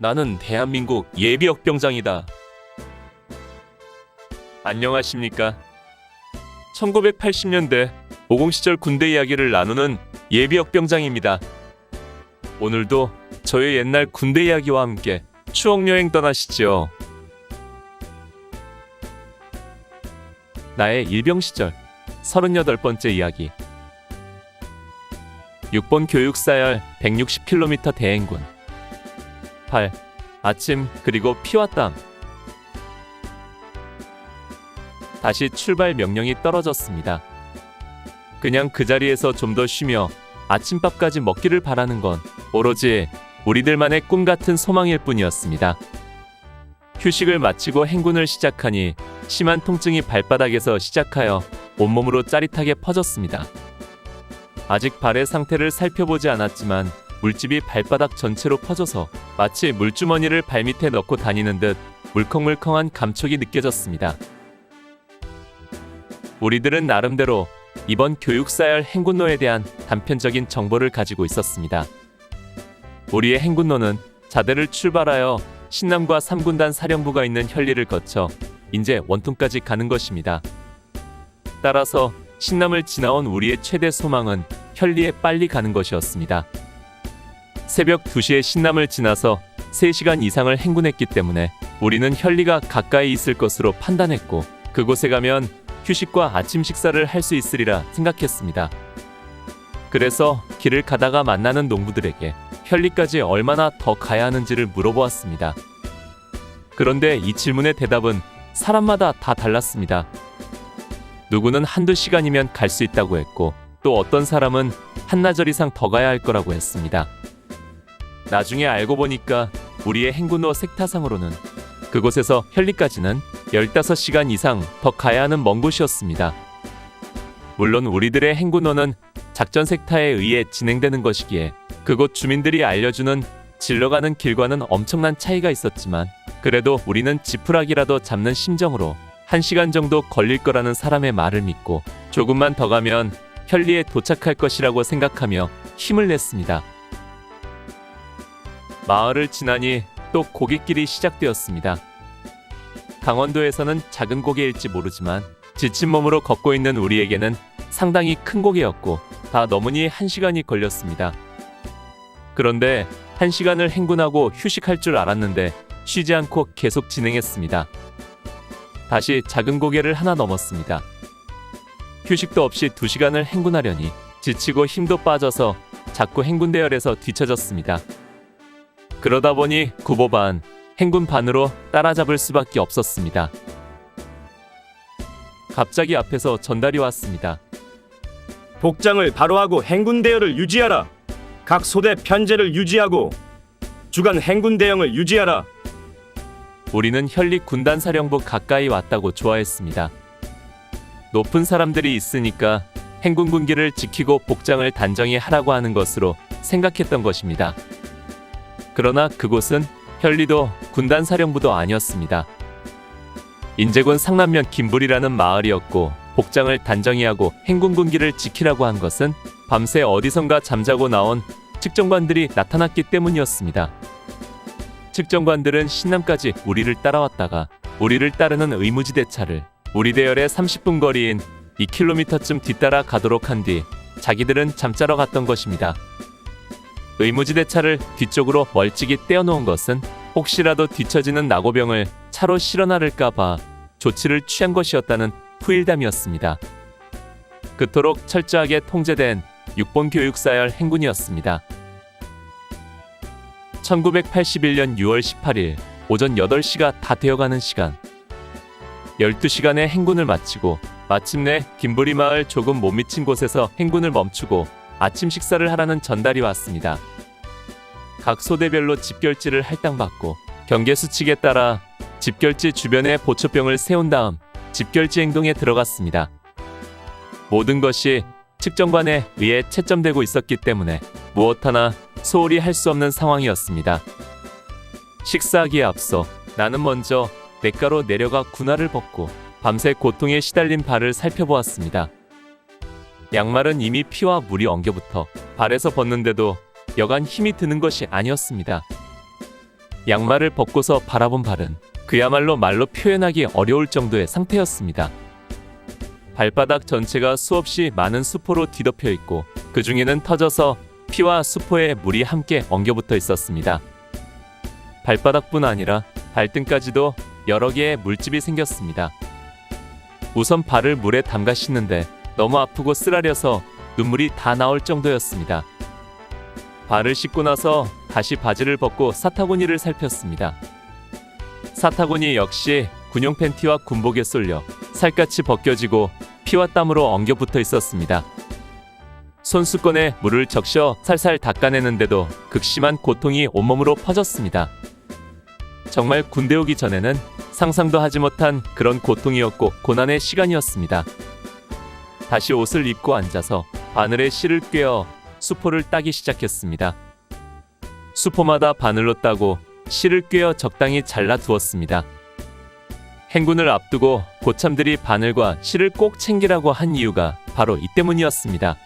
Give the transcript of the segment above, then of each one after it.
나는 대한민국 예비역병장이다. 안녕하십니까? 1980년대 50 시절 군대 이야기를 나누는 예비역병장입니다. 오늘도 저의 옛날 군대 이야기와 함께 추억여행 떠나시죠. 나의 일병 시절 38번째 이야기. 6번 교육사열 160km 대행군. 8. 아침 그리고 피와 땀. 다시 출발 명령이 떨어졌습니다. 그냥 그 자리에서 좀 더 쉬며 아침밥까지 먹기를 바라는 건 오로지 우리들만의 꿈 같은 소망일 뿐이었습니다. 휴식을 마치고 행군을 시작하니 심한 통증이 발바닥에서 시작하여 온몸으로 짜릿하게 퍼졌습니다. 아직 발의 상태를 살펴보지 않았지만 물집이 발바닥 전체로 퍼져서 마치 물주머니를 발밑에 넣고 다니는 듯 물컹물컹한 감촉이 느껴졌습니다. 우리들은 나름대로 이번 교육사열 행군로에 대한 단편적인 정보를 가지고 있었습니다. 우리의 행군로는 자대를 출발하여 신남과 3군단 사령부가 있는 현리를 거쳐 인제 원통까지 가는 것입니다. 따라서 신남을 지나온 우리의 최대 소망은 현리에 빨리 가는 것이었습니다. 새벽 2시에 신남을 지나서 3시간 이상을 행군했기 때문에 우리는 현리가 가까이 있을 것으로 판단했고 그곳에 가면 휴식과 아침 식사를 할 수 있으리라 생각했습니다. 그래서 길을 가다가 만나는 농부들에게 현리까지 얼마나 더 가야 하는지를 물어보았습니다. 그런데 이 질문의 대답은 사람마다 다 달랐습니다. 누구는 한두 시간이면 갈 수 있다고 했고 또 어떤 사람은 한나절 이상 더 가야 할 거라고 했습니다. 나중에 알고 보니까 우리의 행군로 색타상으로는 그곳에서 현리까지는 15시간 이상 더 가야 하는 먼 곳이었습니다. 물론 우리들의 행군로는 작전 색타에 의해 진행되는 것이기에 그곳 주민들이 알려주는 질러가는 길과는 엄청난 차이가 있었지만 그래도 우리는 지푸라기라도 잡는 심정으로 1시간 정도 걸릴 거라는 사람의 말을 믿고 조금만 더 가면 현리에 도착할 것이라고 생각하며 힘을 냈습니다. 마을을 지나니 또 고갯길이 시작되었습니다. 강원도에서는 작은 고개일지 모르지만 지친 몸으로 걷고 있는 우리에게는 상당히 큰 고개였고 다 넘으니 1시간이 걸렸습니다. 그런데 1시간을 행군하고 휴식할 줄 알았는데 쉬지 않고 계속 진행했습니다. 다시 작은 고개를 하나 넘었습니다. 휴식도 없이 2시간을 행군하려니 지치고 힘도 빠져서 자꾸 행군 대열에서 뒤처졌습니다. 그러다 보니 구보 반, 행군 반으로 따라잡을 수밖에 없었습니다. 갑자기 앞에서 전달이 왔습니다. 복장을 바로 하고 행군 대열을 유지하라. 각 소대 편제를 유지하고 주간 행군 대형을 유지하라. 우리는 현리 군단사령부 가까이 왔다고 좋아했습니다. 높은 사람들이 있으니까 행군 군기를 지키고 복장을 단정히 하라고 하는 것으로 생각했던 것입니다. 그러나 그곳은 현리도 군단사령부도 아니었습니다. 인제군 상남면 김불이라는 마을이었고 복장을 단정히 하고 행군 군기를 지키라고 한 것은 밤새 어디선가 잠자고 나온 측정관들이 나타났기 때문이었습니다. 측정관들은 신남까지 우리를 따라왔다가 우리를 따르는 의무지대차를 우리 대열의 30분 거리인 2km쯤 뒤따라 가도록 한 뒤 자기들은 잠자러 갔던 것입니다. 의무지대차를 뒤쪽으로 멀찍이 떼어놓은 것은 혹시라도 뒤처지는 나고병을 차로 실어 나를까봐 조치를 취한 것이었다는 후일담이었습니다. 그토록 철저하게 통제된 6번 교육사열 행군이었습니다. 1981년 6월 18일 오전 8시가 다 되어가는 시간. 12시간의 행군을 마치고 마침내 김부리 마을 조금 못 미친 곳에서 행군을 멈추고 아침 식사를 하라는 전달이 왔습니다. 각 소대별로 집결지를 할당받고 경계 수칙에 따라 집결지 주변에 보초병을 세운 다음 집결지 행동에 들어갔습니다. 모든 것이 측정관에 의해 채점되고 있었기 때문에 무엇 하나 소홀히 할 수 없는 상황이었습니다. 식사하기에 앞서 나는 먼저 냇가로 내려가 군화를 벗고 밤새 고통에 시달린 발을 살펴보았습니다. 양말은 이미 피와 물이 엉겨붙어 발에서 벗는데도 여간 힘이 드는 것이 아니었습니다. 양말을 벗고서 바라본 발은 그야말로 말로 표현하기 어려울 정도의 상태였습니다. 발바닥 전체가 수없이 많은 수포로 뒤덮여 있고 그 중에는 터져서 피와 수포에 물이 함께 엉겨붙어 있었습니다. 발바닥뿐 아니라 발등까지도 여러 개의 물집이 생겼습니다. 우선 발을 물에 담가 씻는데 너무 아프고 쓰라려서 눈물이 다 나올 정도였습니다. 발을 씻고 나서 다시 바지를 벗고 사타구니를 살폈습니다. 사타구니 역시 군용 팬티와 군복에 쏠려 살갗이 벗겨지고 피와 땀으로 엉겨 붙어 있었습니다. 손수건에 물을 적셔 살살 닦아내는데도 극심한 고통이 온몸으로 퍼졌습니다. 정말 군대 오기 전에는 상상도 하지 못한 그런 고통이었고 고난의 시간이었습니다. 다시 옷을 입고 앉아서 바늘에 실을 꿰어 수포를 따기 시작했습니다. 수포마다 바늘로 따고 실을 꿰어 적당히 잘라 두었습니다. 행군을 앞두고 고참들이 바늘과 실을 꼭 챙기라고 한 이유가 바로 이 때문이었습니다.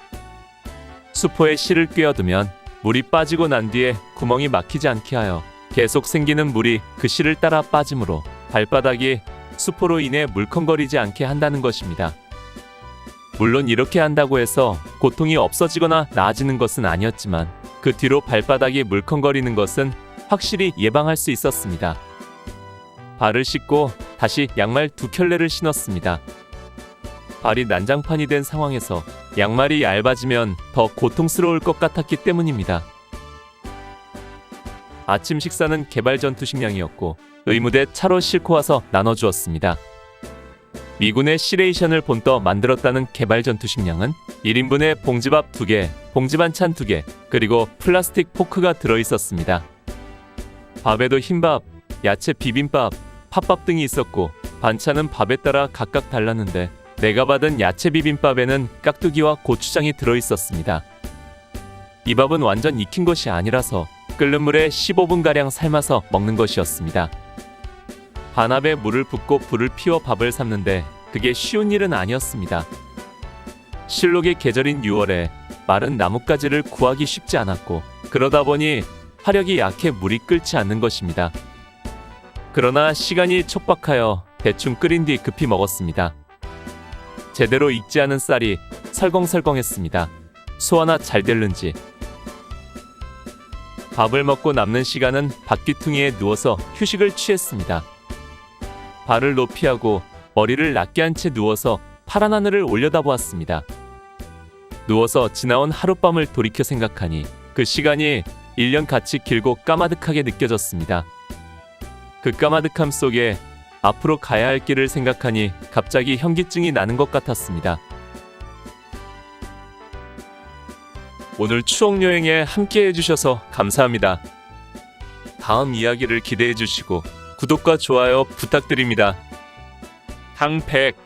수포에 실을 꿰어두면 물이 빠지고 난 뒤에 구멍이 막히지 않게 하여 계속 생기는 물이 그 실을 따라 빠지므로 발바닥이 수포로 인해 물컹거리지 않게 한다는 것입니다. 물론 이렇게 한다고 해서 고통이 없어지거나 나아지는 것은 아니었지만 그 뒤로 발바닥이 물컹거리는 것은 확실히 예방할 수 있었습니다. 발을 씻고 다시 양말 2켤레를 신었습니다. 발이 난장판이 된 상황에서 양말이 얇아지면 더 고통스러울 것 같았기 때문입니다. 아침 식사는 개발 전투 식량이었고 의무대 차로 싣고 와서 나눠주었습니다. 미군의 시레이션을 본떠 만들었다는 개발 전투 식량은 1인분에 봉지밥 2개, 봉지 반찬 2개, 그리고 플라스틱 포크가 들어있었습니다. 밥에도 흰밥, 야채 비빔밥, 팥밥 등이 있었고 반찬은 밥에 따라 각각 달랐는데 내가 받은 야채 비빔밥에는 깍두기와 고추장이 들어있었습니다. 이 밥은 완전 익힌 것이 아니라서 끓는 물에 15분가량 삶아서 먹는 것이었습니다. 반합에 물을 붓고 불을 피워 밥을 삶는데 그게 쉬운 일은 아니었습니다. 실록의 계절인 6월에 마른 나뭇가지를 구하기 쉽지 않았고 그러다 보니 화력이 약해 물이 끓지 않는 것입니다. 그러나 시간이 촉박하여 대충 끓인 뒤 급히 먹었습니다. 제대로 익지 않은 쌀이 설컹설컹했습니다. 소화나 잘 될는지. 밥을 먹고 남는 시간은 밭귀퉁이에 누워서 휴식을 취했습니다. 발을 높이 하고 머리를 낮게 한 채 누워서 파란 하늘을 올려다보았습니다. 누워서 지나온 하룻밤을 돌이켜 생각하니 그 시간이 1년같이 길고 까마득하게 느껴졌습니다. 그 까마득함 속에 앞으로 가야 할 길을 생각하니 갑자기 현기증이 나는 것 같았습니다. 오늘 추억여행에 함께 해주셔서 감사합니다. 다음 이야기를 기대해 주시고 구독과 좋아요 부탁드립니다. 항백